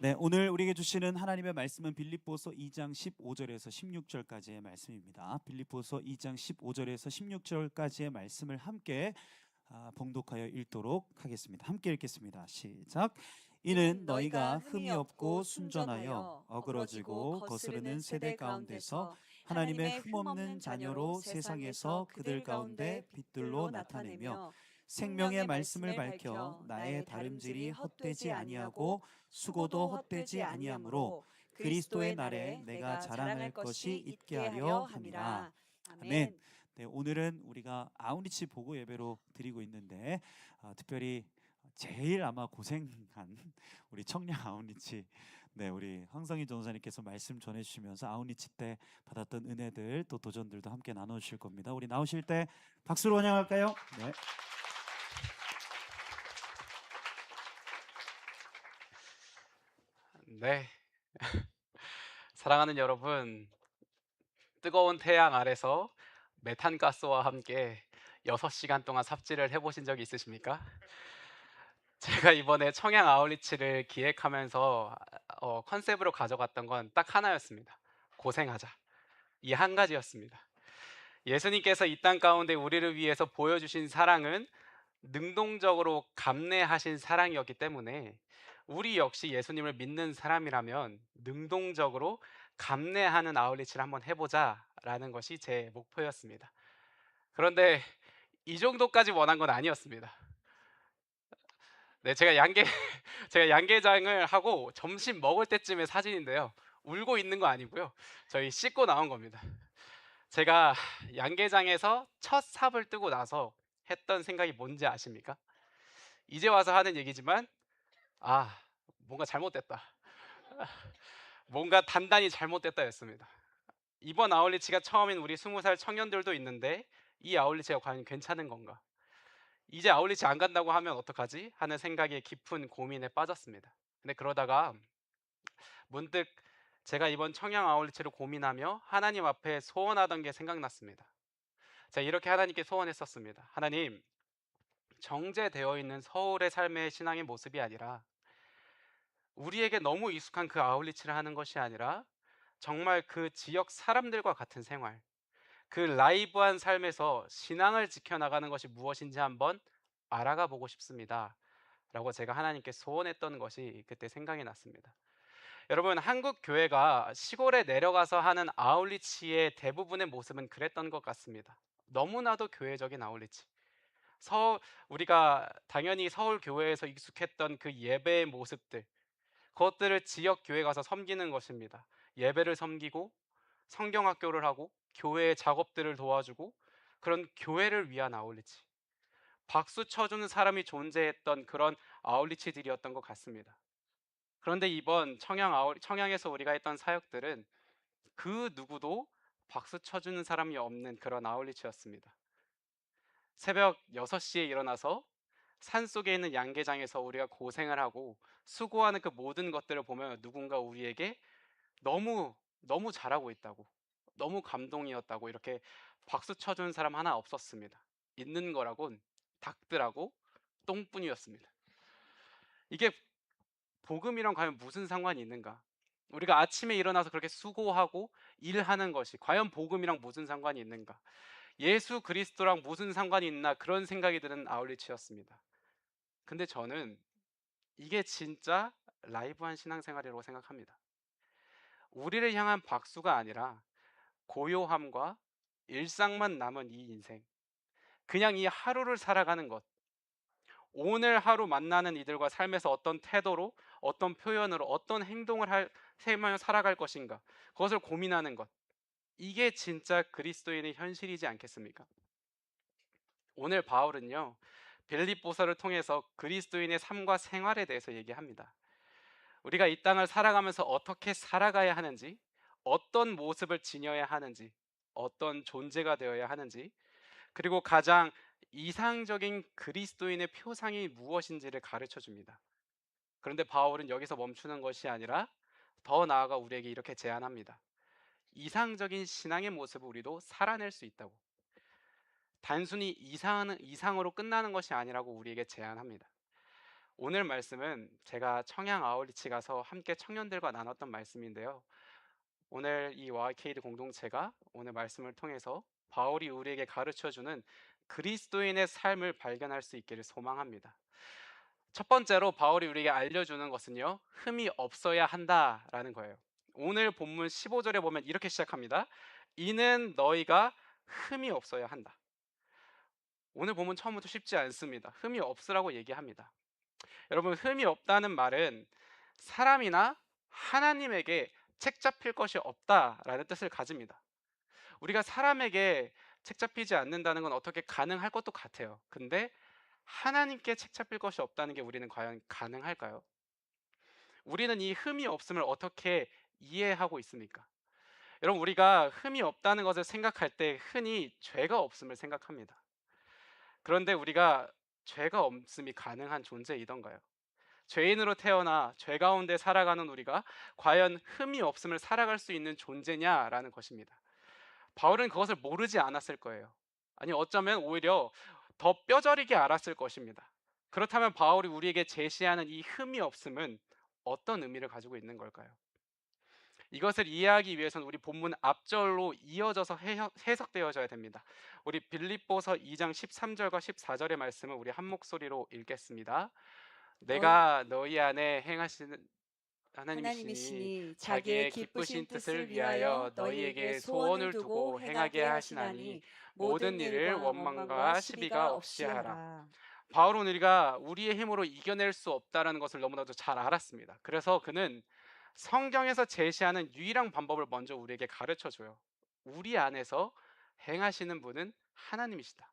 네, 오늘 우리에게 주시는 하나님의 말씀은 빌립보서 2장 15절에서 16절까지의 말씀입니다. 빌립보서 2장 15절에서 16절까지의 말씀을 함께 봉독하여 읽도록 하겠습니다. 함께 읽겠습니다. 시작. 이는 너희가 흠이 없고 순전하여 어그러지고 거스르는 세대 가운데서 하나님의 흠없는 자녀로 세상에서 그들 가운데 빛들로 나타내며 생명의 말씀을 밝혀 나의 다름질이 헛되지 아니하고 수고도 헛되지 아니하므로 그리스도의 날에 내가 자랑할 것이 있게 하려 함이라. 아멘. 아멘. 네, 오늘은 우리가 아우리치 보고 예배로 드리고 있는데 특별히 제일 아마 고생한 우리 청량 아우리치, 네, 우리 황성희 전사님께서 말씀 전해주시면서 아우리치 때 받았던 은혜들 또 도전들도 함께 나눠주실 겁니다. 우리 나오실 때 박수로 환영할까요? 네. 네, 사랑하는 여러분, 뜨거운 태양 아래서 메탄가스와 함께 6시간 동안 삽질을 해보신 적이 있으십니까? 제가 이번에 청양 아울리치를 기획하면서 컨셉으로 가져갔던 건 딱 하나였습니다. 고생하자. 이 한 가지였습니다. 예수님께서 이 땅 가운데 우리를 위해서 보여주신 사랑은 능동적으로 감내하신 사랑이었기 때문에 우리 역시 예수님을 믿는 사람이라면 능동적으로 감내하는 아울리치를 한번 해보자라는 것이 제 목표였습니다. 그런데 이 정도까지 원한 건 아니었습니다. 네, 제가 제가 양계장을 하고 점심 먹을 때쯤의 사진인데요. 울고 있는 거 아니고요. 저희 씻고 나온 겁니다. 제가 양계장에서 첫 삽을 뜨고 나서 했던 생각이 뭔지 아십니까? 이제 와서 하는 얘기지만 아, 뭔가 잘못됐다. 뭔가 단단히 잘못됐다였습니다. 이번 아울리치가 처음인 우리 20살 청년들도 있는데 이 아울리치가 과연 괜찮은 건가? 이제 아울리치 안 간다고 하면 어떡하지? 하는 생각에 깊은 고민에 빠졌습니다. 근데 그러다가 문득 제가 이번 청양 아울리치를 고민하며 하나님 앞에 소원하던 게 생각났습니다. 제가 이렇게 하나님께 소원했었습니다. 하나님, 정제되어 있는 서울의 삶의 신앙의 모습이 아니라 우리에게 너무 익숙한 그 아울리치를 하는 것이 아니라 정말 그 지역 사람들과 같은 생활, 그 라이브한 삶에서 신앙을 지켜나가는 것이 무엇인지 한번 알아가 보고 싶습니다. 라고 제가 하나님께 소원했던 것이 그때 생각이 났습니다. 여러분, 한국 교회가 시골에 내려가서 하는 아울리치의 대부분의 모습은 그랬던 것 같습니다. 너무나도 교회적인 아울리치. 우리가 당연히 서울 교회에서 익숙했던 그 예배의 모습들, 그것들을 지역 교회 가서 섬기는 것입니다. 예배를 섬기고 성경학교를 하고 교회의 작업들을 도와주고 그런 교회를 위한 아울리치. 박수 쳐주는 사람이 존재했던 그런 아울리치들이었던 것 같습니다. 그런데 이번 청양에서 우리가 했던 사역들은 그 누구도 박수 쳐주는 사람이 없는 그런 아울리치였습니다. 새벽 6시에 일어나서 산속에 있는 양계장에서 우리가 고생을 하고 수고하는 그 모든 것들을 보면 누군가 우리에게 너무 너무 잘하고 있다고, 너무 감동이었다고 이렇게 박수 쳐주는 사람 하나 없었습니다. 있는 거라곤 닭들하고 똥뿐이었습니다. 이게 복음이랑 과연 무슨 상관이 있는가? 우리가 아침에 일어나서 그렇게 수고하고 일하는 것이 과연 복음이랑 무슨 상관이 있는가? 예수 그리스도랑 무슨 상관이 있나, 그런 생각이 드는 아울리치였습니다. 근데 저는 이게 진짜 라이브한 신앙생활이라고 생각합니다. 우리를 향한 박수가 아니라 고요함과 일상만 남은 이 인생, 그냥 이 하루를 살아가는 것, 오늘 하루 만나는 이들과 삶에서 어떤 태도로, 어떤 표현으로, 어떤 행동을 하며 살아갈 것인가, 그것을 고민하는 것, 이게 진짜 그리스도인의 현실이지 않겠습니까? 오늘 바울은요, 빌립보서를 통해서 그리스도인의 삶과 생활에 대해서 얘기합니다. 우리가 이 땅을 살아가면서 어떻게 살아가야 하는지, 어떤 모습을 지녀야 하는지, 어떤 존재가 되어야 하는지, 그리고 가장 이상적인 그리스도인의 표상이 무엇인지를 가르쳐 줍니다. 그런데 바울은 여기서 멈추는 것이 아니라 더 나아가 우리에게 이렇게 제안합니다. 이상적인 신앙의 모습을 우리도 살아낼 수 있다고. 단순히 이상으로 끝나는 것이 아니라고 우리에게 제안합니다. 오늘 말씀은 제가 청양 아울리치 가서 함께 청년들과 나눴던 말씀인데요. 오늘 이 와이케이드 공동체가 오늘 말씀을 통해서 바울이 우리에게 가르쳐 주는 그리스도인의 삶을 발견할 수 있기를 소망합니다. 첫 번째로 바울이 우리에게 알려주는 것은요, 흠이 없어야 한다라는 거예요. 오늘 본문 15절에 보면 이렇게 시작합니다. 이는 너희가 흠이 없어야 한다. 오늘 본문 처음부터 쉽지 않습니다. 흠이 없으라고 얘기합니다. 여러분, 흠이 없다는 말은 사람이나 하나님에게 책 잡힐 것이 없다라는 뜻을 가집니다. 우리가 사람에게 책 잡히지 않는다는 건 어떻게 가능할 것도 같아요. 근데 하나님께 책 잡힐 것이 없다는 게 우리는 과연 가능할까요? 우리는 이 흠이 없음을 어떻게 이해하고 있습니까? 여러분, 우리가 흠이 없다는 것을 생각할 때 흔히 죄가 없음을 생각합니다. 그런데 우리가 죄가 없음이 가능한 존재이던가요? 죄인으로 태어나 죄 가운데 살아가는 우리가 과연 흠이 없음을 살아갈 수 있는 존재냐라는 것입니다. 바울은 그것을 모르지 않았을 거예요. 아니, 어쩌면 오히려 더 뼈저리게 알았을 것입니다. 그렇다면 바울이 우리에게 제시하는 이 흠이 없음은 어떤 의미를 가지고 있는 걸까요? 이것을 이해하기 위해서는 우리 본문 앞절로 이어져서 해석되어져야 됩니다. 우리 빌립보서 2장 13절과 14절의 말씀을 우리 한 목소리로 읽겠습니다. 너희 내가 너희 안에 행하시는 하나님이시니 하나님이시니 자기의 자기의 기쁘신 기쁘신 뜻을 뜻을 위하여 위하여 너희에게 너희에게 소원을 소원을 두고 두고 행하게 행하게 하시나니 하시나니 모든 모든 일을 일과 원망과 원망과 시비가 시비가 없이 없이 하라. 하라. 바울은 우리가 우리의 힘으로 이겨낼 수 없다라는 것을 너무나도 잘 알았습니다. 그래서 그는 성경에서 제시하는 유일한 방법을 먼저 우리에게 가르쳐 줘요. 우리 안에서 행하시는 분은 하나님이시다.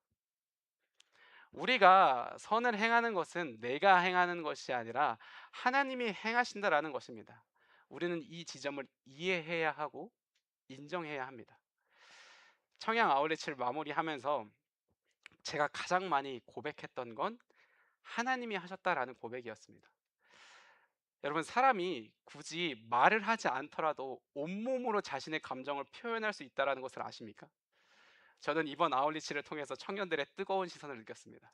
우리가 선을 행하는 것은 내가 행하는 것이 아니라 하나님이 행하신다라는 것입니다. 우리는 이 지점을 이해해야 하고 인정해야 합니다. 청양 아울렛을 마무리하면서 제가 가장 많이 고백했던 건 하나님이 하셨다라는 고백이었습니다. 여러분, 사람이 굳이 말을 하지 않더라도 온몸으로 자신의 감정을 표현할 수 있다는 것을 아십니까? 저는 이번 아울리치를 통해서 청년들의 뜨거운 시선을 느꼈습니다.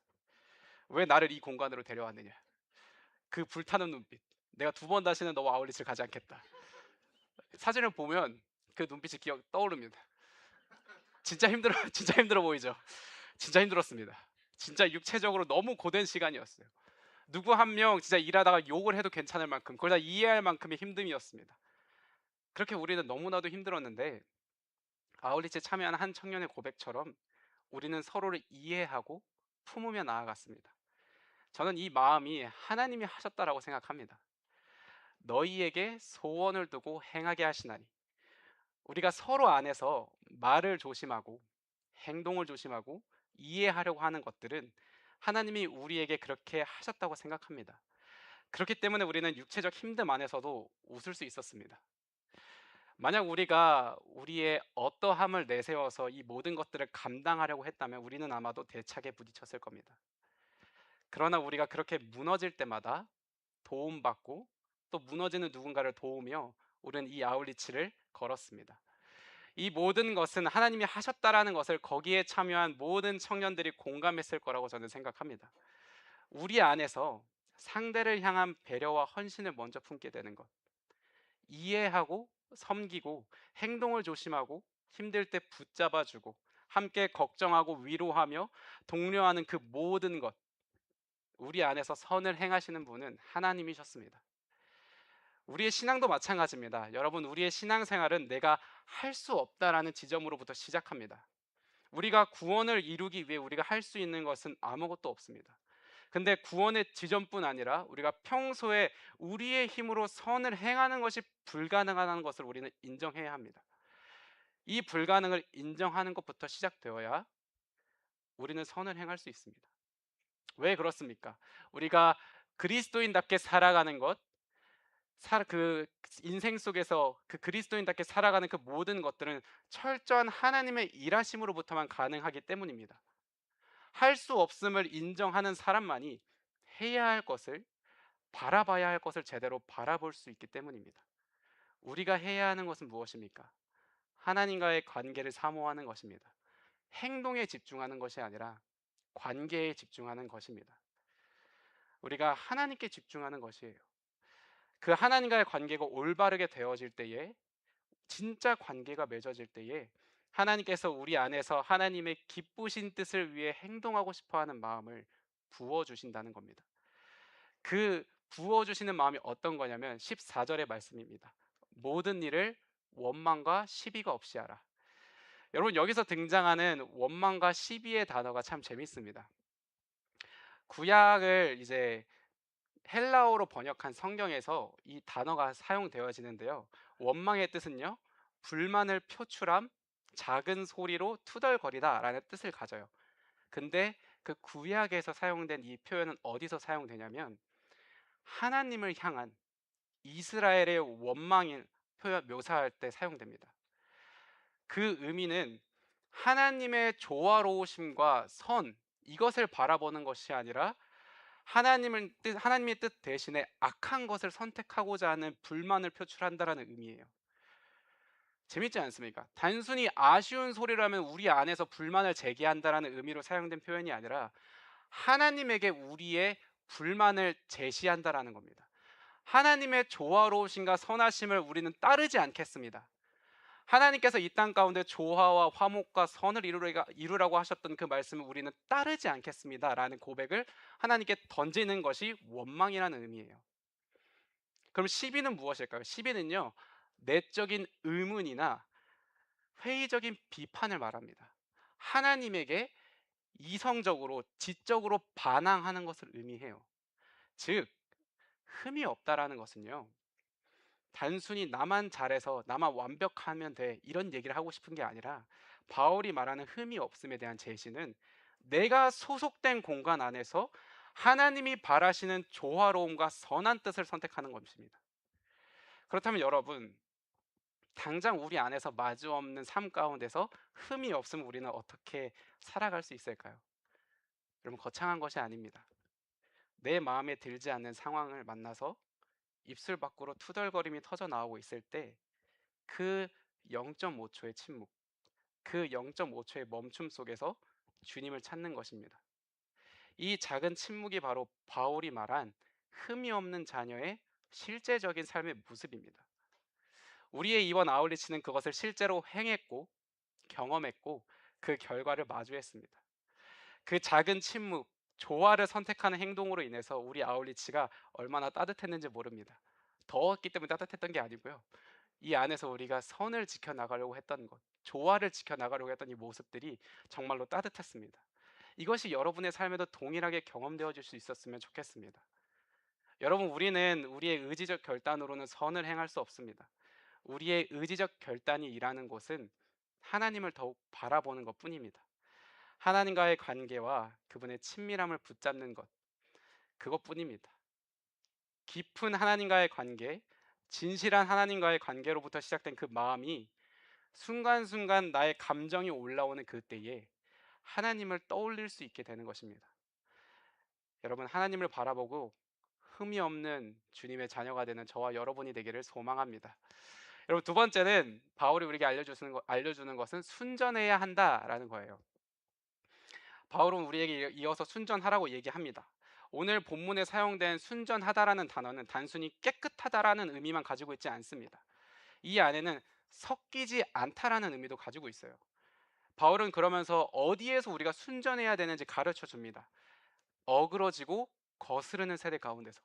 왜 나를 이 공간으로 데려왔느냐? 그 불타는 눈빛. 내가 두 번 다시는 너와 아울렛을 가지 않겠다. 사진을 보면 그 눈빛이 떠오릅니다. 진짜 힘들어, 진짜 힘들어 보이죠? 진짜 힘들었습니다. 진짜 육체적으로 너무 고된 시간이었어요. 누구 한 명 진짜 일하다가 욕을 해도 괜찮을 만큼, 그걸 다 이해할 만큼의 힘듦이었습니다. 그렇게 우리는 너무나도 힘들었는데 아울리치에 참여한 한 청년의 고백처럼 우리는 서로를 이해하고 품으며 나아갔습니다. 저는 이 마음이 하나님이 하셨다라고 생각합니다. 너희에게 소원을 두고 행하게 하시나니, 우리가 서로 안에서 말을 조심하고 행동을 조심하고 이해하려고 하는 것들은 하나님이 우리에게 그렇게 하셨다고 생각합니다. 그렇기 때문에 우리는 육체적 힘듦 안에서도 웃을 수 있었습니다. 만약 우리가 우리의 어떠함을 내세워서 이 모든 것들을 감당하려고 했다면 우리는 아마도 대차게 부딪혔을 겁니다. 그러나 우리가 그렇게 무너질 때마다 도움받고 또 무너지는 누군가를 도우며 우리는 이 아울리치를 걸었습니다. 이 모든 것은 하나님이 하셨다라는 것을 거기에 참여한 모든 청년들이 공감했을 거라고 저는 생각합니다. 우리 안에서 상대를 향한 배려와 헌신을 먼저 품게 되는 것, 이해하고 섬기고 행동을 조심하고 힘들 때 붙잡아주고 함께 걱정하고 위로하며 독려하는 그 모든 것, 우리 안에서 선을 행하시는 분은 하나님이셨습니다. 우리의 신앙도 마찬가지입니다. 여러분, 우리의 신앙생활은 내가 할 수 없다라는 지점으로부터 시작합니다. 우리가 구원을 이루기 위해 우리가 할 수 있는 것은 아무것도 없습니다. 근데 구원의 지점뿐 아니라 우리가 평소에 우리의 힘으로 선을 행하는 것이 불가능하다는 것을 우리는 인정해야 합니다. 이 불가능을 인정하는 것부터 시작되어야 우리는 선을 행할 수 있습니다. 왜 그렇습니까? 우리가 그리스도인답게 살아가는 것, 그 인생 속에서 그 그리스도인답게 살아가는 그 모든 것들은 철저한 하나님의 일하심으로부터만 가능하기 때문입니다. 할 수 없음을 인정하는 사람만이 해야 할 것을, 바라봐야 할 것을 제대로 바라볼 수 있기 때문입니다. 우리가 해야 하는 것은 무엇입니까? 하나님과의 관계를 사모하는 것입니다. 행동에 집중하는 것이 아니라 관계에 집중하는 것입니다. 우리가 하나님께 집중하는 것이에요. 그 하나님과의 관계가 올바르게 되어질 때에, 진짜 관계가 맺어질 때에 하나님께서 우리 안에서 하나님의 기쁘신 뜻을 위해 행동하고 싶어 하는 마음을 부어 주신다는 겁니다. 그 부어 주시는 마음이 어떤 거냐면 14절의 말씀입니다. 모든 일을 원망과 시비가 없이 하라. 여러분, 여기서 등장하는 원망과 시비의 단어가 참 재밌습니다. 구약을 이제 헬라어로 번역한 성경에서 이 단어가 사용되어지는데요. 원망의 뜻은요, 불만을 표출함, 작은 소리로 투덜거리다라는 뜻을 가져요. 근데 그 구약에서 사용된 이 표현은 어디서 사용되냐면 하나님을 향한 이스라엘의 원망을 묘사할 때 사용됩니다. 그 의미는 하나님의 조화로우심과 선, 이것을 바라보는 것이 아니라 하나님의 뜻 대신에 악한 것을 선택하고자 하는 불만을 표출한다라는 의미예요. 재밌지 않습니까? 단순히 아쉬운 소리라면 우리 안에서 불만을 제기한다라는 의미로 사용된 표현이 아니라 하나님에게 우리의 불만을 제시한다라는 겁니다. 하나님의 조화로우심과 선하심을 우리는 따르지 않겠습니다. 하나님께서 이 땅 가운데 조화와 화목과 선을 이루라고 하셨던 그 말씀을 우리는 따르지 않겠습니다라는 고백을 하나님께 던지는 것이 원망이라는 의미예요. 그럼 시비는 무엇일까요? 시비는요, 내적인 의문이나 회의적인 비판을 말합니다. 하나님에게 이성적으로 지적으로 반항하는 것을 의미해요. 즉, 흠이 없다라는 것은요, 단순히 나만 잘해서 나만 완벽하면 돼, 이런 얘기를 하고 싶은 게 아니라, 바울이 말하는 흠이 없음에 대한 제시는 내가 소속된 공간 안에서 하나님이 바라시는 조화로움과 선한 뜻을 선택하는 것입니다. 그렇다면 여러분, 당장 우리 안에서 마주 없는 삶 가운데서 흠이 없으면 우리는 어떻게 살아갈 수 있을까요? 여러분, 거창한 것이 아닙니다. 내 마음에 들지 않는 상황을 만나서 입술 밖으로 투덜거림이 터져 나오고 있을 때 그 0.5초의 침묵, 그 0.5초의 멈춤 속에서 주님을 찾는 것입니다. 이 작은 침묵이 바로 바울이 말한 흠이 없는 자녀의 실제적인 삶의 모습입니다. 우리의 이번 아울리치는 그것을 실제로 행했고 경험했고 그 결과를 마주했습니다. 그 작은 침묵, 조화를 선택하는 행동으로 인해서 우리 아울리치가 얼마나 따뜻했는지 모릅니다. 더웠기 때문에 따뜻했던 게 아니고요. 이 안에서 우리가 선을 지켜나가려고 했던 것, 조화를 지켜나가려고 했던 이 모습들이 정말로 따뜻했습니다. 이것이 여러분의 삶에도 동일하게 경험되어질 수 있었으면 좋겠습니다. 여러분, 우리는 우리의 의지적 결단으로는 선을 행할 수 없습니다. 우리의 의지적 결단이 일하는 곳은 하나님을 더욱 바라보는 것 뿐입니다. 하나님과의 관계와 그분의 친밀함을 붙잡는 것, 그것뿐입니다. 깊은 하나님과의 관계, 진실한 하나님과의 관계로부터 시작된 그 마음이 순간순간 나의 감정이 올라오는 그때에 하나님을 떠올릴 수 있게 되는 것입니다. 여러분, 하나님을 바라보고 흠이 없는 주님의 자녀가 되는 저와 여러분이 되기를 소망합니다. 여러분, 두 번째는 바울이 우리에게 알려주는 것은 순전해야 한다라는 거예요. 바울은 우리에게 이어서 순전하라고 얘기합니다. 오늘 본문에 사용된 순전하다라는 단어는 단순히 깨끗하다라는 의미만 가지고 있지 않습니다. 이 안에는 섞이지 않다라는 의미도 가지고 있어요. 바울은 그러면서 어디에서 우리가 순전해야 되는지 가르쳐 줍니다. 어그러지고 거스르는 세대 가운데서.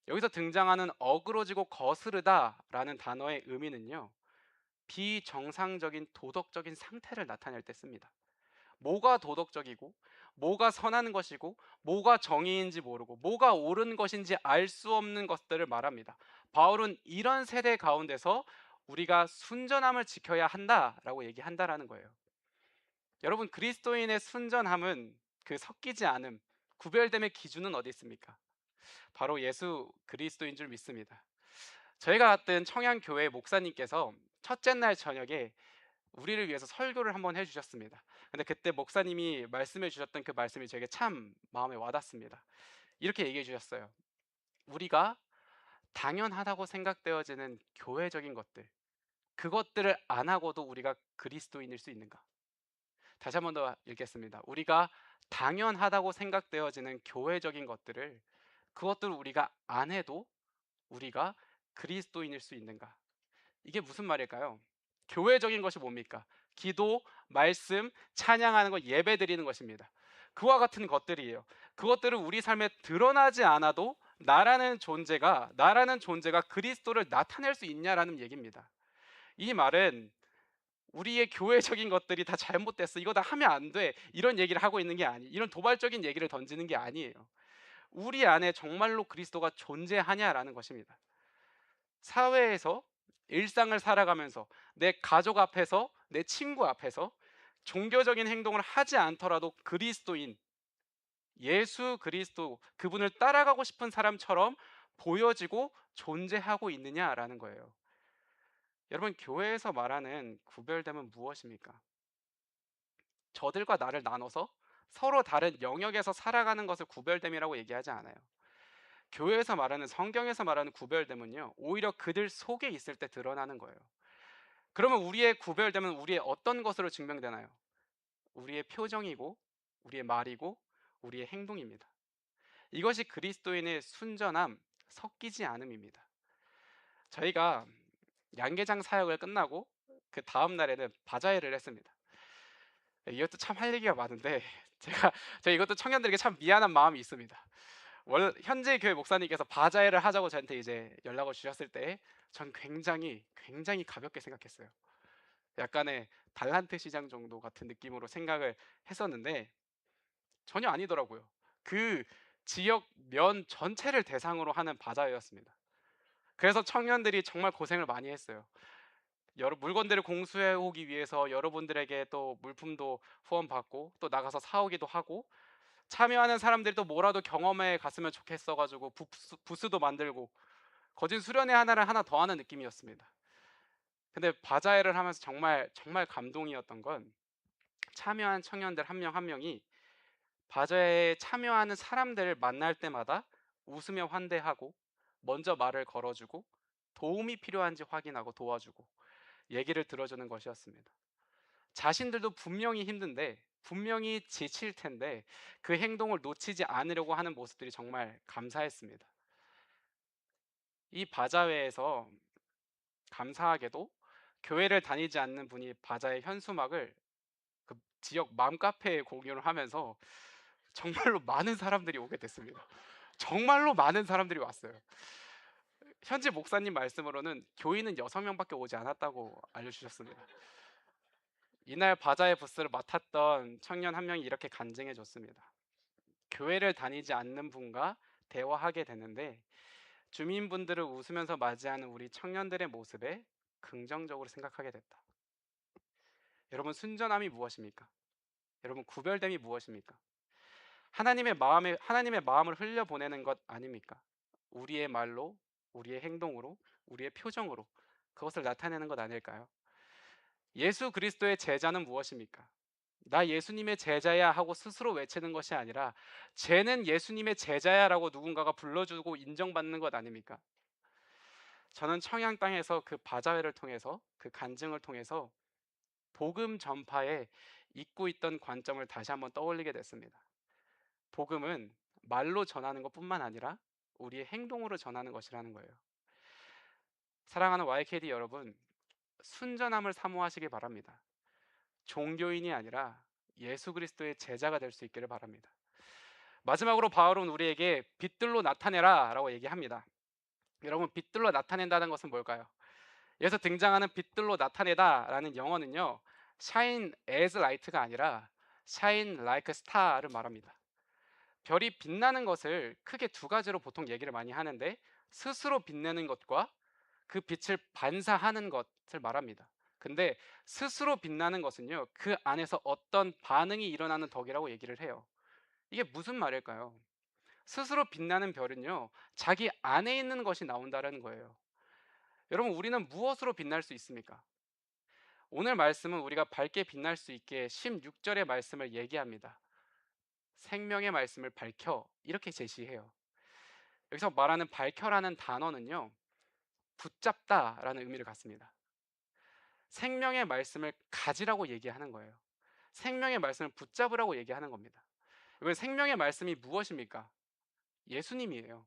여기서 등장하는 어그러지고 거스르다라는 단어의 의미는요, 비정상적인 도덕적인 상태를 나타낼 때 씁니다. 뭐가 도덕적이고 뭐가 선한 것이고 뭐가 정의인지 모르고 뭐가 옳은 것인지 알 수 없는 것들을 말합니다. 바울은 이런 세대 가운데서 우리가 순전함을 지켜야 한다라고 얘기한다라는 거예요. 여러분, 그리스도인의 순전함은, 그 섞이지 않음, 구별됨의 기준은 어디 있습니까? 바로 예수 그리스도인 줄 믿습니다. 저희가 갔던 청양교회 목사님께서 첫째 날 저녁에 우리를 위해서 설교를 한번 해주셨습니다. 근데 그때 목사님이 말씀해 주셨던 그 말씀이 저에게 참 마음에 와닿습니다. 이렇게 얘기해 주셨어요. 우리가 당연하다고 생각되어지는 교회적인 것들, 그것들을 안 하고도 우리가 그리스도인일 수 있는가? 다시 한 번 더 읽겠습니다. 우리가 당연하다고 생각되어지는 교회적인 것들을, 그것들을 우리가 안 해도 우리가 그리스도인일 수 있는가? 이게 무슨 말일까요? 교회적인 것이 뭡니까? 기도, 말씀, 찬양하는 것, 예배 드리는 것입니다. 그와 같은 것들이에요. 그것들은 우리 삶에 드러나지 않아도 나라는 존재가 그리스도를 나타낼 수 있냐라는 얘기입니다. 이 말은 우리의 교회적인 것들이 다 잘못됐어, 이거 다 하면 안 돼, 이런 얘기를 하고 있는 게 이런 도발적인 얘기를 던지는 게 아니에요. 우리 안에 정말로 그리스도가 존재하냐라는 것입니다. 사회에서 일상을 살아가면서 내 가족 앞에서, 내 친구 앞에서 종교적인 행동을 하지 않더라도 그리스도인, 예수 그리스도, 그분을 따라가고 싶은 사람처럼 보여지고 존재하고 있느냐라는 거예요. 여러분, 교회에서 말하는 구별됨은 무엇입니까? 저들과 나를 나눠서 서로 다른 영역에서 살아가는 것을 구별됨이라고 얘기하지 않아요. 교회에서 말하는, 성경에서 말하는 구별됨은요, 오히려 그들 속에 있을 때 드러나는 거예요. 그러면 우리의 구별됨은 우리의 어떤 것으로 증명되나요? 우리의 표정이고, 우리의 말이고, 우리의 행동입니다. 이것이 그리스도인의 순전함, 섞이지 않음입니다. 저희가 양계장 사역을 끝나고 그 다음 날에는 바자회를 했습니다. 이것도 참 할 얘기가 많은데 제가 이것도 청년들에게 참 미안한 마음이 있습니다. 현재 교회 목사님께서 바자회를 하자고 저한테 이제 연락을 주셨을 때 전 굉장히 가볍게 생각했어요. 약간의 달란트 시장 정도 같은 느낌으로 생각을 했었는데 전혀 아니더라고요. 그 지역 면 전체를 대상으로 하는 바자회였습니다. 그래서 청년들이 정말 고생을 많이 했어요. 여러 물건들을 공수해 오기 위해서 여러분들에게 또 물품도 후원받고 또 나가서 사오기도 하고, 참여하는 사람들이 또 뭐라도 경험해 갔으면 좋겠어 가지고 부스도 만들고, 거진 수련회 하나를 하나 더 하는 느낌이었습니다. 근데 바자회를 하면서 정말 감동이었던 건, 참여한 청년들 한 명 한 명이 바자회에 참여하는 사람들을 만날 때마다 웃으며 환대하고, 먼저 말을 걸어주고, 도움이 필요한지 확인하고 도와주고, 얘기를 들어주는 것이었습니다. 자신들도 분명히 힘든데, 분명히 지칠 텐데 그 행동을 놓치지 않으려고 하는 모습들이 정말 감사했습니다. 이 바자회에서 감사하게도 교회를 다니지 않는 분이 바자회 현수막을 그 지역 맘카페에 공유를 하면서 정말로 많은 사람들이 오게 됐습니다. 정말로 많은 사람들이 왔어요. 현지 목사님 말씀으로는 교인은 6명밖에 오지 않았다고 알려주셨습니다. 이날 바자회 부스를 맡았던 청년 한 명이 이렇게 간증해 줬습니다. 교회를 다니지 않는 분과 대화하게 되는데 주민분들을 웃으면서 맞이하는 우리 청년들의 모습에 긍정적으로 생각하게 됐다. 여러분, 순전함이 무엇입니까? 여러분, 구별됨이 무엇입니까? 하나님의 마음을 흘려보내는 것 아닙니까? 우리의 말로, 우리의 행동으로, 우리의 표정으로 그것을 나타내는 것 아닐까요? 예수 그리스도의 제자는 무엇입니까? 나 예수님의 제자야 하고 스스로 외치는 것이 아니라 쟤는 예수님의 제자야라고 누군가가 불러주고 인정받는 것 아닙니까? 저는 청양 땅에서 그 바자회를 통해서, 그 간증을 통해서 복음 전파에 잊고 있던 관점을 다시 한번 떠올리게 됐습니다. 복음은 말로 전하는 것뿐만 아니라 우리의 행동으로 전하는 것이라는 거예요. 사랑하는 YKD 여러분, 순전함을 사모하시기 바랍니다. 종교인이 아니라 예수 그리스도의 제자가 될 수 있기를 바랍니다. 마지막으로 바울은 우리에게 빛들로 나타내라 라고 얘기합니다. 여러분, 빛들로 나타낸다는 것은 뭘까요? 여기서 등장하는 빛들로 나타내다 라는 영어는요, shine as light가 아니라 shine like a star를 말합니다. 별이 빛나는 것을 크게 두 가지로 보통 얘기를 많이 하는데, 스스로 빛내는 것과 그 빛을 반사하는 것을 말합니다. 근데 스스로 빛나는 것은요, 그 안에서 어떤 반응이 일어나는 덕이라고 얘기를 해요. 이게 무슨 말일까요? 스스로 빛나는 별은요, 자기 안에 있는 것이 나온다는 거예요. 여러분, 우리는 무엇으로 빛날 수 있습니까? 오늘 말씀은 우리가 밝게 빛날 수 있게 16절의 말씀을 얘기합니다. 생명의 말씀을 밝혀, 이렇게 제시해요. 여기서 말하는 밝혀라는 단어는요, 붙잡다라는 의미를 갖습니다. 생명의 말씀을 가지라고 얘기하는 거예요. 생명의 말씀을 붙잡으라고 얘기하는 겁니다. 여러분, 생명의 말씀이 무엇입니까? 예수님이에요.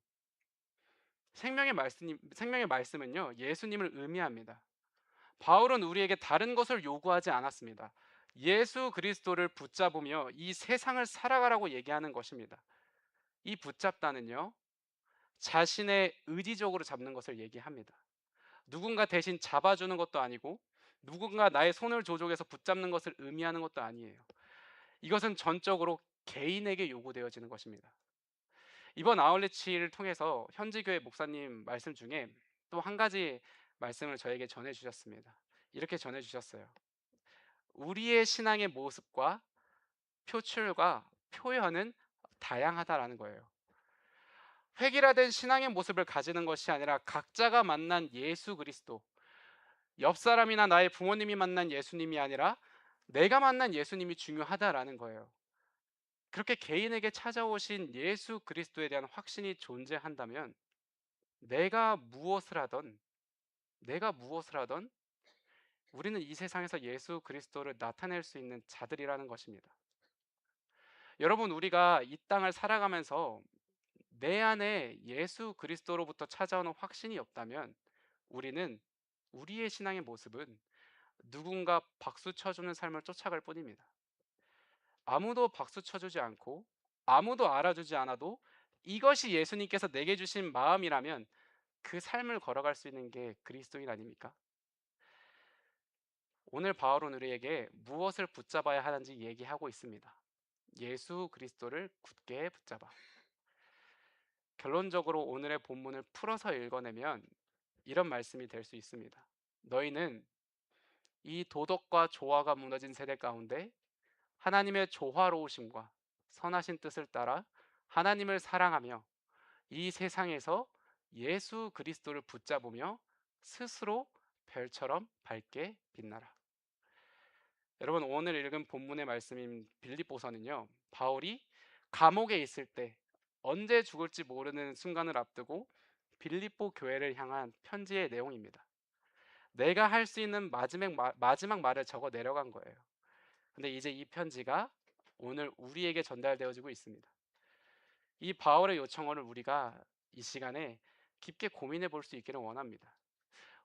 생명의 말씀은요, 예수님을 의미합니다. 바울은 우리에게 다른 것을 요구하지 않았습니다. 예수 그리스도를 붙잡으며 이 세상을 살아가라고 얘기하는 것입니다. 이 붙잡다는요, 자신의 의지적으로 잡는 것을 얘기합니다. 누군가 대신 잡아주는 것도 아니고 누군가 나의 손을 조종해서 붙잡는 것을 의미하는 것도 아니에요. 이것은 전적으로 개인에게 요구되어지는 것입니다. 이번 아울리치를 통해서 현지교회 목사님 말씀 중에 또 한 가지 말씀을 저에게 전해주셨습니다. 이렇게 전해주셨어요. 우리의 신앙의 모습과 표출과 표현은 다양하다라는 거예요. 획일화된 신앙의 모습을 가지는 것이 아니라 각자가 만난 예수 그리스도, 옆 사람이나 나의 부모님이 만난 예수님이 아니라 내가 만난 예수님이 중요하다라는 거예요. 그렇게 개인에게 찾아오신 예수 그리스도에 대한 확신이 존재한다면 내가 무엇을 하던 우리는 이 세상에서 예수 그리스도를 나타낼 수 있는 자들이라는 것입니다. 여러분, 우리가 이 땅을 살아가면서 내 안에 예수 그리스도로부터 찾아오는 확신이 없다면 우리의 신앙의 모습은 누군가 박수 쳐주는 삶을 쫓아갈 뿐입니다. 아무도 박수 쳐주지 않고 아무도 알아주지 않아도 이것이 예수님께서 내게 주신 마음이라면 그 삶을 걸어갈 수 있는 게 그리스도인 아닙니까? 오늘 바울은 우리에게 무엇을 붙잡아야 하는지 얘기하고 있습니다. 예수 그리스도를 굳게 붙잡아. 결론적으로 오늘의 본문을 풀어서 읽어내면 이런 말씀이 될 수 있습니다. 너희는 이 도덕과 조화가 무너진 세대 가운데 하나님의 조화로우심과 선하신 뜻을 따라 하나님을 사랑하며 이 세상에서 예수 그리스도를 붙잡으며 스스로 별처럼 밝게 빛나라. 여러분, 오늘 읽은 본문의 말씀인 빌립보서는요, 바울이 감옥에 있을 때 언제 죽을지 모르는 순간을 앞두고 빌립보 교회를 향한 편지의 내용입니다. 내가 할 수 있는 마지막 말을 적어 내려간 거예요. 근데 이제 이 편지가 오늘 우리에게 전달되어지고 있습니다. 이 바울의 요청어를 우리가 이 시간에 깊게 고민해 볼 수 있기를 원합니다.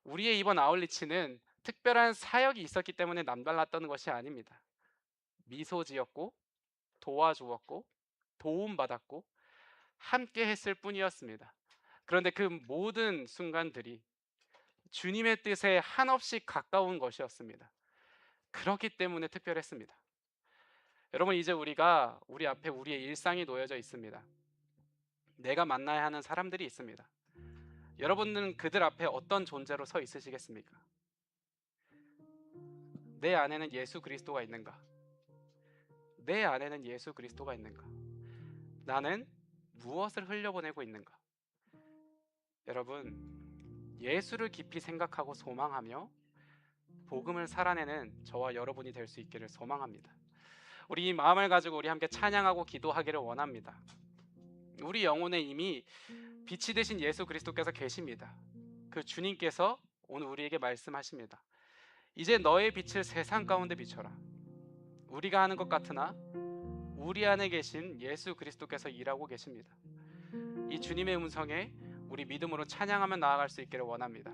우리의 이번 아울리치는 특별한 사역이 있었기 때문에 남달랐던 것이 아닙니다. 미소 지었고 도와주었고 도움받았고 함께 했을 뿐이었습니다. 그런데 그 모든 순간들이 주님의 뜻에 한없이 가까운 것이었습니다. 그렇기 때문에 특별했습니다. 여러분, 이제 우리 앞에 우리의 일상이 놓여져 있습니다. 내가 만나야 하는 사람들이 있습니다. 여러분들은 그들 앞에 어떤 존재로 서 있으시겠습니까? 내 안에는 예수 그리스도가 있는가? 내 안에는 예수 그리스도가 있는가? 나는 무엇을 흘려보내고 있는가? 여러분, 예수를 깊이 생각하고 소망하며 복음을 살아내는 저와 여러분이 될 수 있기를 소망합니다. 우리 이 마음을 가지고 우리 함께 찬양하고 기도하기를 원합니다. 우리 영혼에 이미 빛이 되신 예수 그리스도께서 계십니다. 그 주님께서 오늘 우리에게 말씀하십니다. 이제 너의 빛을 세상 가운데 비춰라. 우리가 하는 것 같으나 우리 안에 계신 예수 그리스도께서 일하고 계십니다. 이 주님의 음성에 우리 믿음으로 찬양하며 나아갈 수 있기를 원합니다.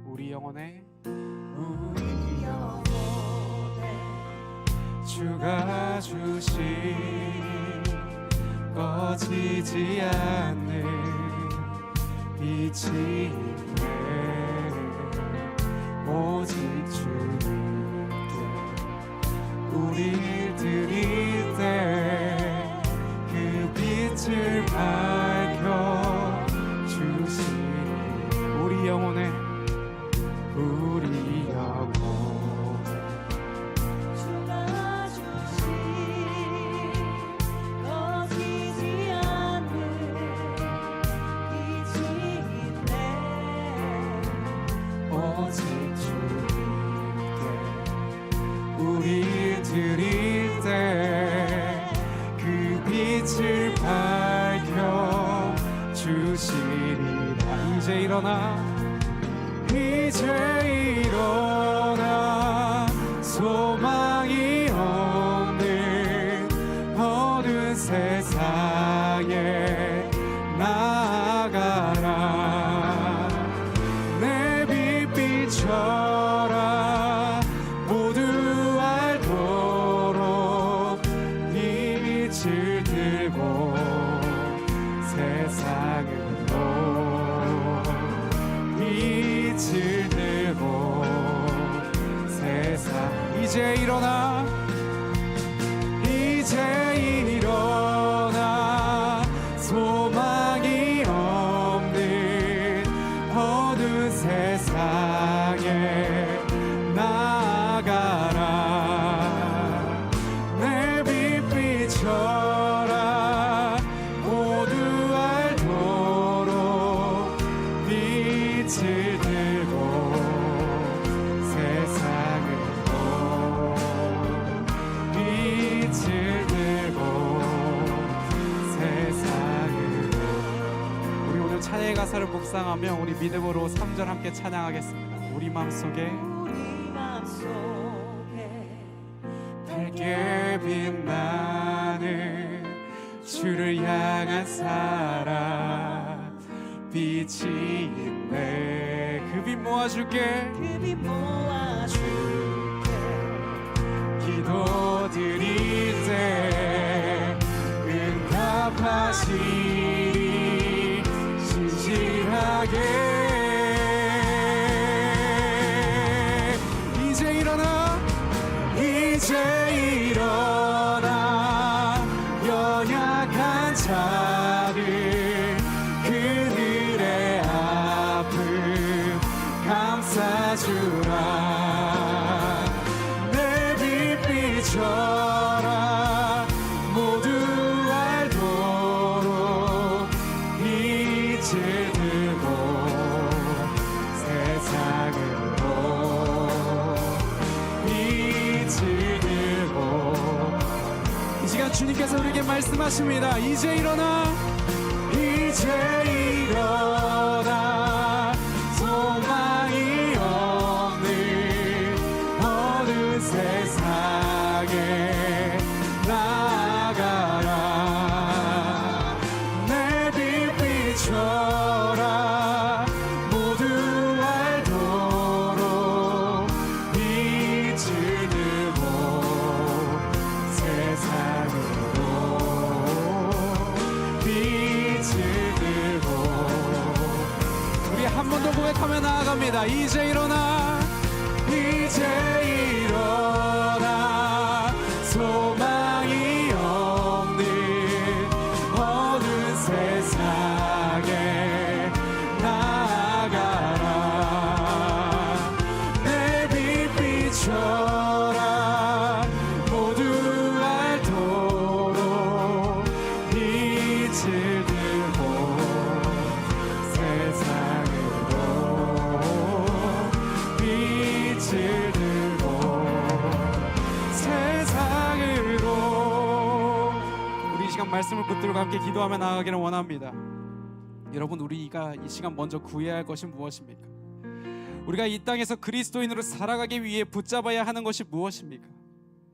우리 영혼에 주가 주신 꺼지지 않는 빛이 있네. 오직 주님께 우릴 드릴 때 그 빛을 밝혀 주시니 우리 영혼에 주가 주신 꺼지지 않는 빛이 있네. 오직 주님께 우리 드릴 일어나 이제 일어나 소망이 없는 어두운 세상에 나아가라. 내 빛 비춰라. 모두 알도록 네 빛을 들고 세상으로 빛을 들고 세상. 이제 일어나 이제 일어나 소망이 없는 어두운 세상에 나아가라. 내 빛 비춰라. 모두 알도록 빛을 들고 세상으로 빛을 들고 세상으로. 우리 오늘 찬양의 가사를 묵상하며 우리 믿음으로 3절 함께 찬양하겠습니다. 우리 마음속에 우리 맘속에 밝게 빛나는 주를 향한 사랑 빛이 있네. 그 빛 모아줄게. 그 빛 모아줄게. 기도 드릴 때 응답하시리 진실하게. 이제 일어나 이제 일어나 연약한 자들 그들의 아픔 감싸주라. 내 빛 비춰라. 모두 알도록 빛을 들고 세상으로 빛을 들고. 이 시간 주님께서 우리에게 말씀하십니다. 이제 일어나 이제 일어나 소망이 없는 어두운 세상에 나아가라. 내 빛 비춰라. 모두 알도록 빛을 들고 세상으로 빛을 들고. 우리 한 번 더 고백하며 나아갑니다. 이제 일어나 이제 일어나 소망이 없는 어두운 세상에 나아가라. 내 빛 비춰라. 모두 알도록 빛을 들고 세상으로 빛을 들고 세상으로. 우리 이 시간 말씀을 붙들고 함께 기도하며 나아가기를 원합니다. 여러분, 우리가 이 시간 먼저 구해야 할 것이 무엇입니까? 우리가 이 땅에서 그리스도인으로 살아가기 위해 붙잡아야 하는 것이 무엇입니까?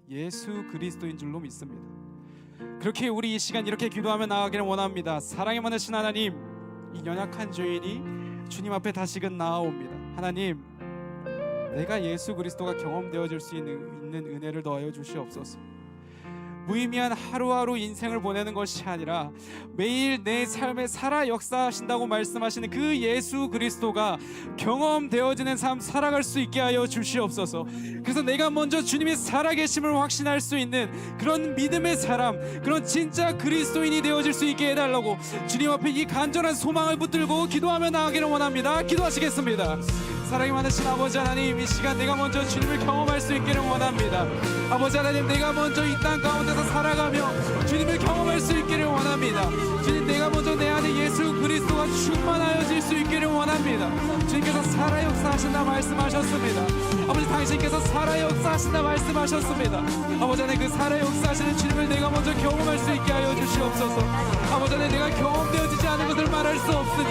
예수 그리스도인 줄로 믿습니다. 그렇게 우리 이 시간 이렇게 기도하며 나아가기를 원합니다. 사랑이 많으신 하나님, 이 연약한 죄인이 주님 앞에 다시금 나아옵니다. 하나님, 내가 예수 그리스도가 경험되어질 수 있는 은혜를 더하여 주시옵소서. 무의미한 하루하루 인생을 보내는 것이 아니라 매일 내 삶에 살아 역사하신다고 말씀하시는 그 예수 그리스도가 경험되어지는 삶 살아갈 수 있게 하여 주시옵소서. 그래서 내가 먼저 주님의 살아계심을 확신할 수 있는 그런 믿음의 사람, 그런 진짜 그리스도인이 되어질 수 있게 해달라고 주님 앞에 이 간절한 소망을 붙들고 기도하며 나아가기를 원합니다. 기도하시겠습니다. 사랑이 많으신 아버지 하나님, 이 시간 내가 먼저 주님을 경험할 수 있기를 원합니다. 아버지 하나님, 내가 먼저 이 땅 가운데서 살아가며 주님을 경험할 수 있기를 원합니다. 주님, 내가 먼저 내 안에 예수 그리스도가 충만하여질 수 있기를 원합니다. 주님께서 살아 역사하신다 말씀하셨습니다. 아버지, 당신께서 살아 역사하신다 말씀하셨습니다. 아버지 하나님, 그 살아 역사하시는 주님을 내가 먼저 경험할 수 있게 하여 주시옵소서. 아버지 하나님, 내가 경험되어지지 않은 것을 말할 수 없으니,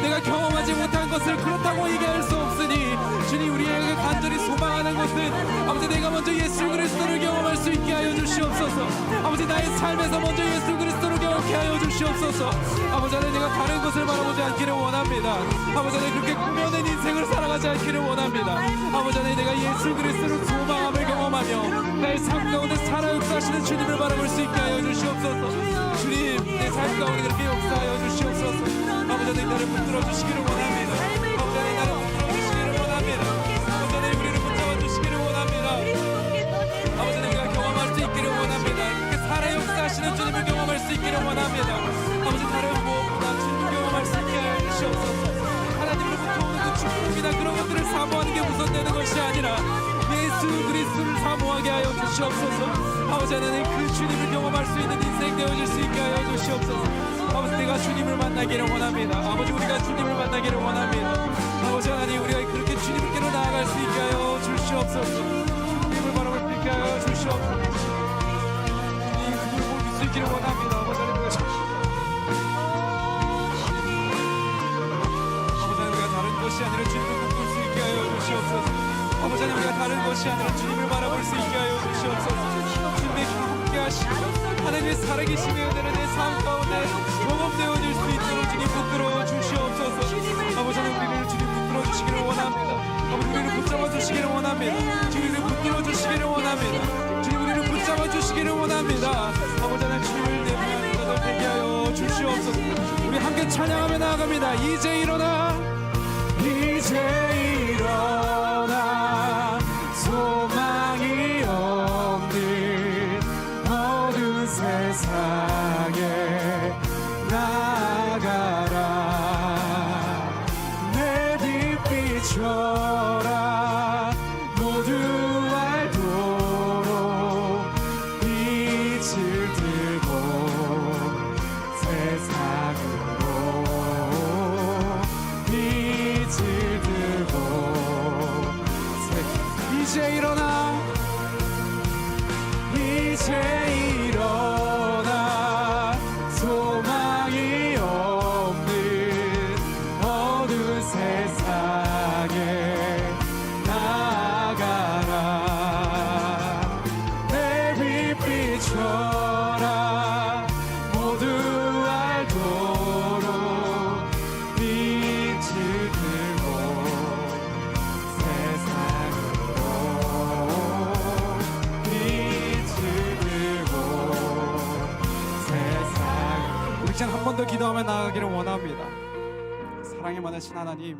내가 경험하지 못한 것을 그렇다고 얘기할 수 없으니, 주님, 우리에게 간절히 소망하는 것은 아버지 내가 먼저 예수 그리스도를 경험할 수 있게 하여 주시옵소서. 아버지 나의 삶에서 먼저 예수 그리스도를 경험케 하여 주시옵소서. 아버지 하나님, 내가 다른 것을 바라보지 않기를 원합니다. 아버지 하나님, 그렇게 꾸며낸 인생을 살아가지 않기를 원합니다. 아버지 하나님, 내가 예수 그리스도를 소망함을 경험하며 나의 삶 가운데 살아 역사하시는 주님을 바라볼 수 있게 하여 주시옵소서. 주님, 내 삶 가운데 그렇게 역사하여 주시옵소서. 아버지 하나님, 나를 붙들어 주시기를 원합니다. 아버지 하나님, 나를 붙들어 주시기를 원합니다. 아버지 하나님, 우리를 붙잡아 주시기를 원합니다. 아버지 하나님, 우리가 경험할 수 있기를 원합니다. 그 살아 역사하시는 주님을 경험할 수 있기를 원합니다. 아버지, 다른 무엇보다 주님을 경험할 수 있게 하여 주시옵소서. 하나님으로부터 오는 그 축복이나 그런 것들을 사모하는 게 우선되는 것이 아니라 예수 그리스도를 사모하게 하여 주시옵소서. 아버지 하나님, 그 주님을 경험할 수 있는 인생 되어질 수 있게 하여 주시옵소서. 아버지, 내가 주님을 만나기를 원합니다. 아버지, 우리가 주님을 만나기를 원합니다. 아버지 하나님, 우리가 그렇게 주님께로 나아갈 수 있게 하여 주시옵소서. 주님을 바라볼 수 있게 하여 주시옵소서. 주님, 그걸 볼 수 있기를 원합니다. 아버지 하나님, 아버지 하나님, 우리가 다른 것이 아니라 주님을 꿈꿀 수 있게 하여 주시옵소서. 아버지 하나님, 우리가 다른 것이 아니라 주님을 바라볼 수 있게 하여 주시옵소서. 주님의 힘을 함께 하시고 하나님의 살아계심에 은혜를 내 삶 가운데 경험되어질 수 있도록 주님 붙들어 주시옵소서. 아버지 하나님, 우리를 주님 붙들어 주시기를 원합니다. 아버지, 우리를 붙잡아 주시기를 원합니다. 주님을 붙들어 주시기를 원합니다. 주님, 우리를 붙잡아 주시기를 원합니다. 아버지 하나님, 주님을 내면 것을 되게 하여 주시옵소서. 우리 함께 찬양하며 나아갑니다. 이제 일어나, 이제 일어나, 소망이 없는 어두운 세상에 나가라. 내 빛 비춰라, 모두 알도록 빛을 들고 세상으로 빛을 들고. 이제 일어나, 이제 일어나, 소망이 없는 어두운 세상에 나가라. 내 빛 비춰라, 모두 알도록 빛을 들고 세상으로 빛을 들고 세상. 우리 그냥 한 번 더 기도하며 나아가기를 원합니다. 사랑이 많으신 하나님,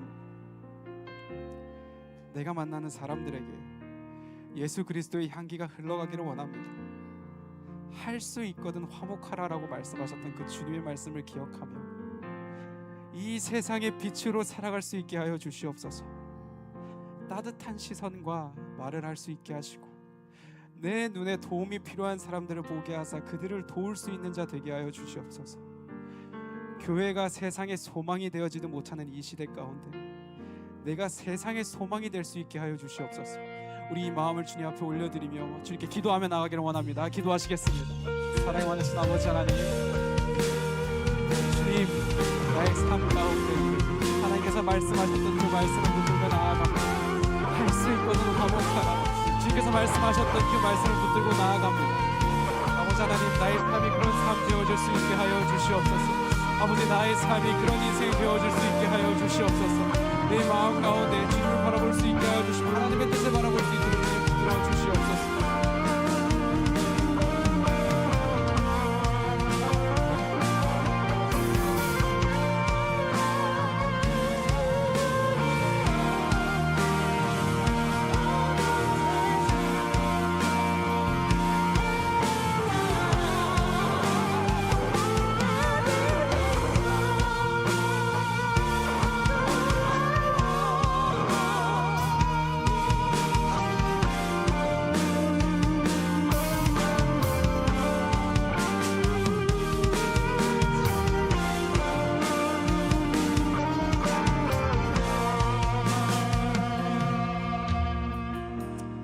내가 만나는 사람들에게 예수 그리스도의 향기가 흘러가기를 원합니다. 할 수 있거든 화목하라라고 말씀하셨던 그 주님의 말씀을 기억하며 이 세상의 빛으로 살아갈 수 있게 하여 주시옵소서. 따뜻한 시선과 말을 할 수 있게 하시고 내 눈에 도움이 필요한 사람들을 보게 하사 그들을 도울 수 있는 자 되게 하여 주시옵소서. 교회가 세상의 소망이 되어지도 못하는 이 시대 가운데 내가 세상의 소망이 될 수 있게 하여 주시옵소서. 우리 이 마음을 주님 앞에 올려드리며 주님께 기도하며 나가기를 원합니다. 기도하시겠습니다. 사랑이 많으신 아버지 하나님, 주님, 나의 삶 가운데 하나님께서 말씀하셨던 그 말씀을 붙들고 나아갑니다. 할 수 있거든 화목하라. 주님께서 말씀하셨던 그 말씀을 붙들고 나아갑니다. 아버지 하나님, 나의 삶이 그런 삶 되어질 수 있게 하여 주시옵소서. 아버지, 나의 삶이 그런 인생이 되어질 수 있게 하여 주시옵소서. 내 마음 가운데 주님을 바라볼 수 있게 하여 주시고 하나님의 뜻을 바라볼 수 있도록 주님 붙들어 주시옵소서.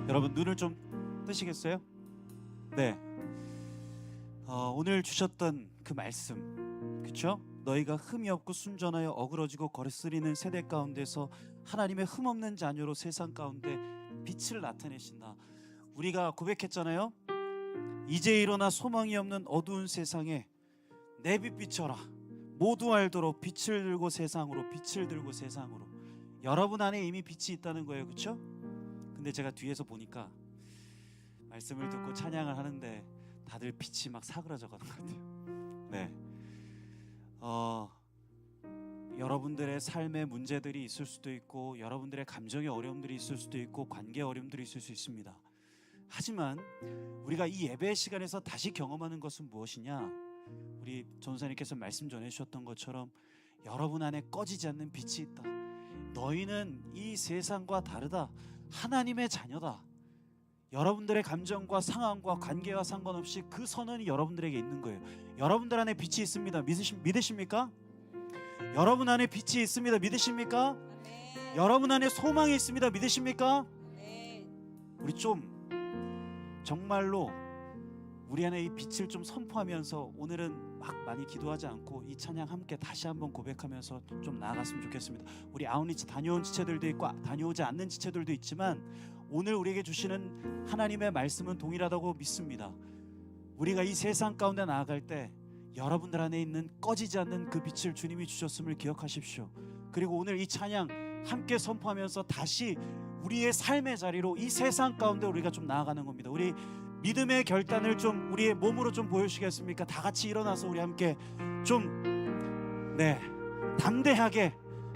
여러분, 눈을 좀 뜨시겠어요? 네. 오늘 주셨던 그 말씀, 그렇죠? 너희가 흠이 없고 순전하여 어그러지고 거스리는 세대 가운데서 하나님의 흠 없는 자녀로 세상 가운데 빛을 나타내신다. 우리가 고백했잖아요. 이제 일어나 소망이 없는 어두운 세상에 내 빛 비춰라. 모두 알도록 빛을 들고 세상으로, 빛을 들고 세상으로. 여러분 안에 이미 빛이 있다는 거예요, 그렇죠? 근데 제가 뒤에서 보니까 말씀을 듣고 찬양을 하는데 다들 빛이 막 사그라져 가는 것 같아요. 네. 여러분들의 삶의 문제들이 있을 수도 있고, 여러분들의 감정의 어려움들이 있을 수도 있고, 관계 어려움들이 있을 수 있습니다. 하지만 우리가 이 예배 시간에서 다시 경험하는 것은 무엇이냐? 우리 전사님께서 말씀 전해주셨던 것처럼 여러분 안에 꺼지지 않는 빛이 있다. 너희는 이 세상과 다르다. 하나님의 자녀다. 여러분들의 감정과 상황과 관계와 상관없이 그 선언이 여러분들에게 있는 거예요. 여러분들 안에 빛이 있습니다. 믿으십니까? 여러분 안에 빛이 있습니다. 믿으십니까? 여러분 안에 소망이 있습니다. 믿으십니까? 우리 좀 정말로 우리 안에 이 빛을 좀 선포하면서 오늘은 막 많이 기도하지 않고 이 찬양 함께 다시 한번 고백하면서 좀 나아갔으면 좋겠습니다. 우리 아웃리치 다녀온 지체들도 있고 다녀오지 않는 지체들도 있지만 오늘 우리에게 주시는 하나님의 말씀은 동일하다고 믿습니다. 우리가 이 세상 가운데 나아갈 때 여러분들 안에 있는 꺼지지 않는 그 빛을 주님이 주셨음을 기억하십시오. 그리고 오늘 이 찬양 함께 선포하면서 다시 우리의 삶의 자리로 이 세상 가운데 우리가 좀 나아가는 겁니다. 우리 믿음의 결단을 좀 우리의 몸으로 좀 보여주시겠습니까? 다 같이 일어나서 우리 함께 좀 담대하게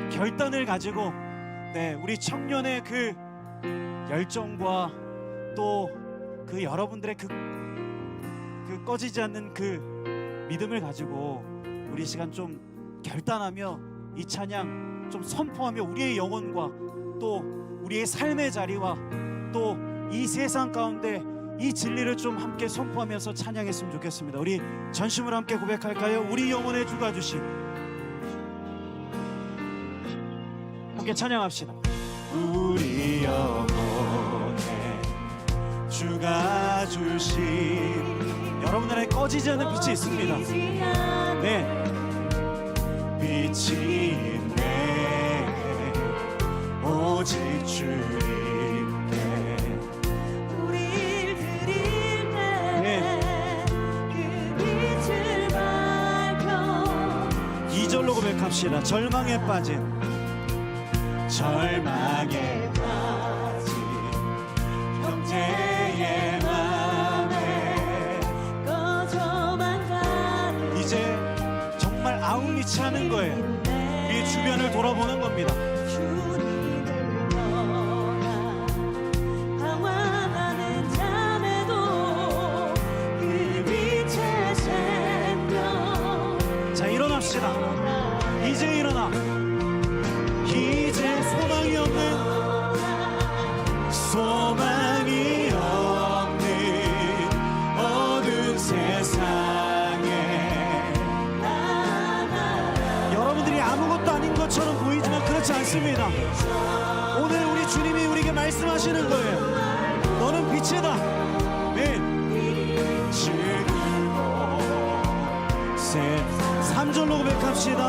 결단을 가지고 우리 청년의 그 열정과 또 그 여러분들의 그 꺼지지 않는 그 믿음을 가지고 우리 시간 좀 결단하며 이 찬양 좀 선포하며 우리의 영혼과 또 우리의 삶의 자리와 또 이 세상 가운데 이 진리를 좀 함께 선포하면서 찬양했으면 좋겠습니다. 우리 전심으로 함께 고백할까요? 우리 영혼의 주가 주신, 함께 찬양합시다. 우리 영혼의 주가 주신, 여러분들의 꺼지지 않는 빛이 있습니다. 네, 빛이 있네. 오직 주님께 우릴 드릴 때그 빛을 밝혀 2절로 고백합시다. 절망에 빠진 형제의 맘에 꺼져만 가는 이제 정말 아웃리치 하는 거예요. 이 주변을 돌아보는 겁니다. 주님을 떠나 방황하는 자매도 그 빛의 생명. 자, 일어납시다. 이제 일어나. 이제 소망이 없는 어두운 세상에 여러분들이 아무것도 아닌 것처럼 보이지만 그렇지 않습니다. 오늘 우리 주님이 우리에게 말씀하시는 거예요. 너는 빛이다. 네. 3절로 고백합시다.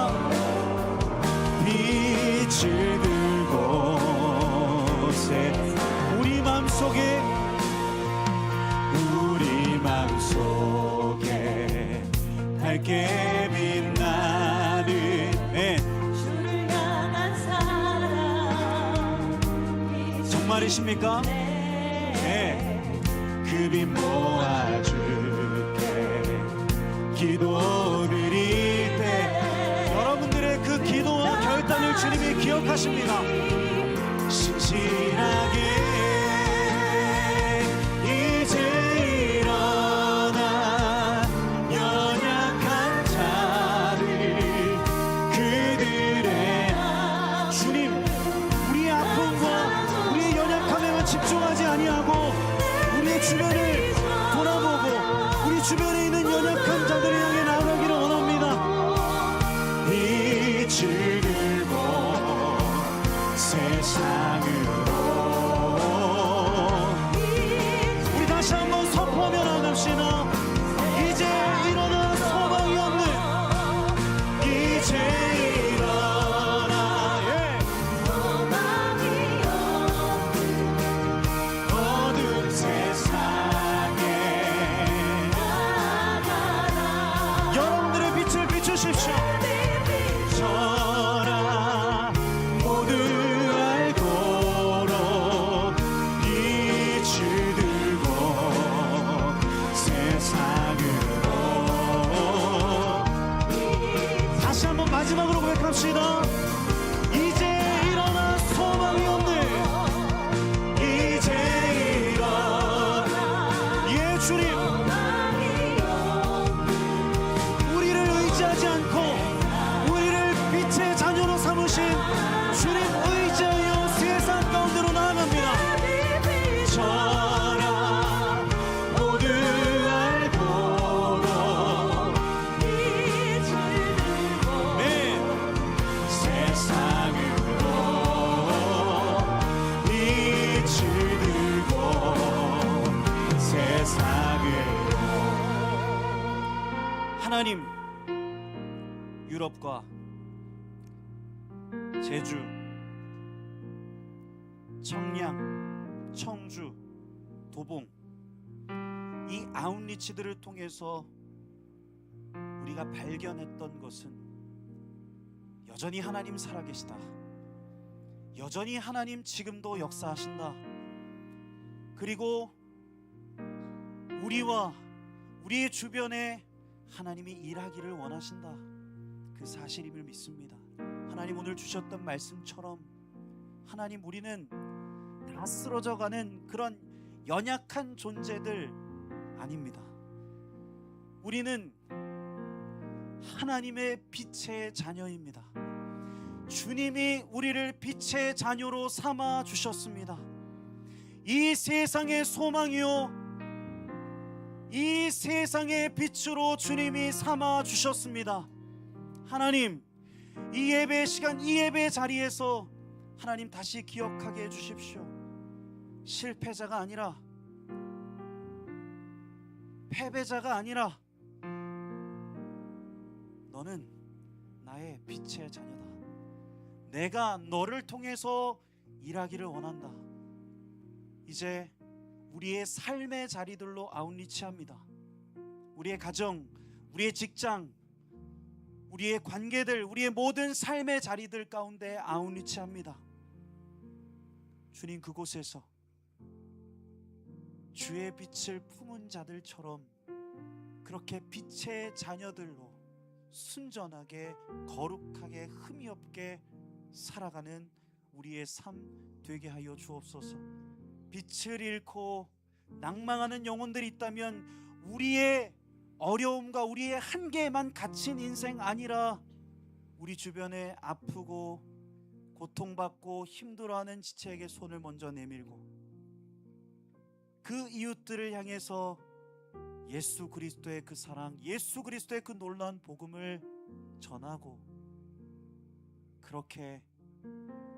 빛을 들고 우리 맘속에 밝게 빛나는 주를 향한 사랑 정말이십니까? 네. 그 빛 모아줄게. 기도 드릴 때 여러분들의 그 기도와 결단을 주님이 기억하십니다. 신실하게 이제 일어나 연약한 자를 그들의 주님, 우리의 아픔과 우리의 연약함에만 집중하지 아니하고 우리의 주변을 돌아보고 우리 주변에 있는 연약한 자들을 향해 나아가기를 원합니다. 빛을 들고 세상으로 우리 다시 한번 선포하며 나갑시다. 이제 일어나 비추십시오. 전하 모두 알도록 빛을 들고 세상으로. 다시 한번 마지막으로 고백합시다. 이제 일어나 소망이 없네. 이제 일어나 예 주님, 우리를 의지하지 않고 우리를 빛의 자녀로 삼으신 주님 의지하여 세상 가운데로 나아갑니다. 전하 모두 알도록 네 세상으로 빛을 들고 세상으로. 하나님, 유럽과 제주, 청량, 청주, 도봉 이 아웃리치들을 통해서 우리가 발견했던 것은 여전히 하나님 살아계시다. 여전히 하나님 지금도 역사하신다. 그리고 우리와 우리의 주변에 하나님이 일하기를 원하신다. 그 사실임을 믿습니다. 하나님 오늘 주셨던 말씀처럼 하나님 우리는 다 쓰러져가는 그런 연약한 존재들 아닙니다. 우리는 하나님의 빛의 자녀입니다. 주님이 우리를 빛의 자녀로 삼아 주셨습니다. 이 세상의 소망이요 이 세상의 빛으로 주님이 삼아 주셨습니다. 하나님, 이 예배 시간, 이 예배 자리에서 하나님 다시 기억하게 해주십시오. 실패자가 아니라, 패배자가 아니라 너는 나의 빛의 자녀다. 내가 너를 통해서 일하기를 원한다. 이제 우리의 삶의 자리들로 아웃리치합니다. 우리의 가정, 우리의 직장, 우리의 관계들, 우리의 모든 삶의 자리들 가운데 아웃리치합니다. 주님, 그곳에서 주의 빛을 품은 자들처럼 그렇게 빛의 자녀들로 순전하게, 거룩하게, 흠이 없게 살아가는 우리의 삶 되게 하여 주옵소서. 빛을 잃고 낭망하는 영혼들이 있다면 우리의 어려움과 우리의 한계에만 갇힌 인생 아니라 우리 주변에 아프고 고통받고 힘들어하는 지체에게 손을 먼저 내밀고 그 이웃들을 향해서 예수 그리스도의 그 사랑, 예수 그리스도의 그 놀라운 복음을 전하고 그렇게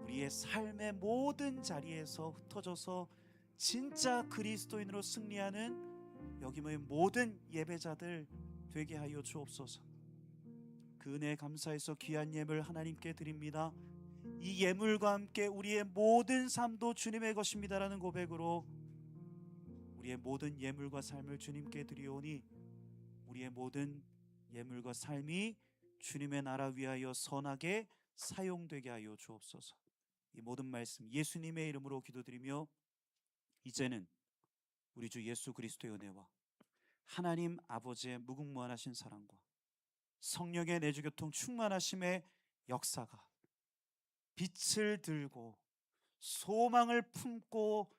우리의 삶의 모든 자리에서 흩어져서 진짜 그리스도인으로 승리하는 여기 모인 모든 예배자들 되게 하여 주옵소서. 그 은혜에 감사해서 귀한 예물 하나님께 드립니다. 이 예물과 함께 우리의 모든 삶도 주님의 것입니다라는 고백으로 우리의 모든 예물과 삶을 주님께 드리오니 우리의 모든 예물과 삶이 주님의 나라 위하여 선하게 사용되게 하여 주옵소서. 이 모든 말씀 예수님의 이름으로 기도드리며 이제는 우리 주 예수 그리스도의 은혜와 하나님 아버지의 무궁무한하신 사랑과 성령의 내주교통 충만하심의 역사가 빛을 들고 소망을 품고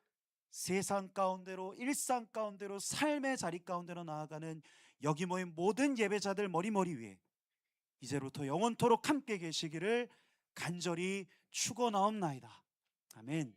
세상 가운데로, 일상 가운데로, 삶의 자리 가운데로 나아가는 여기 모인 모든 예배자들 머리 위에 이제부터 영원토록 함께 계시기를 간절히 축원하옵나이다. 아멘.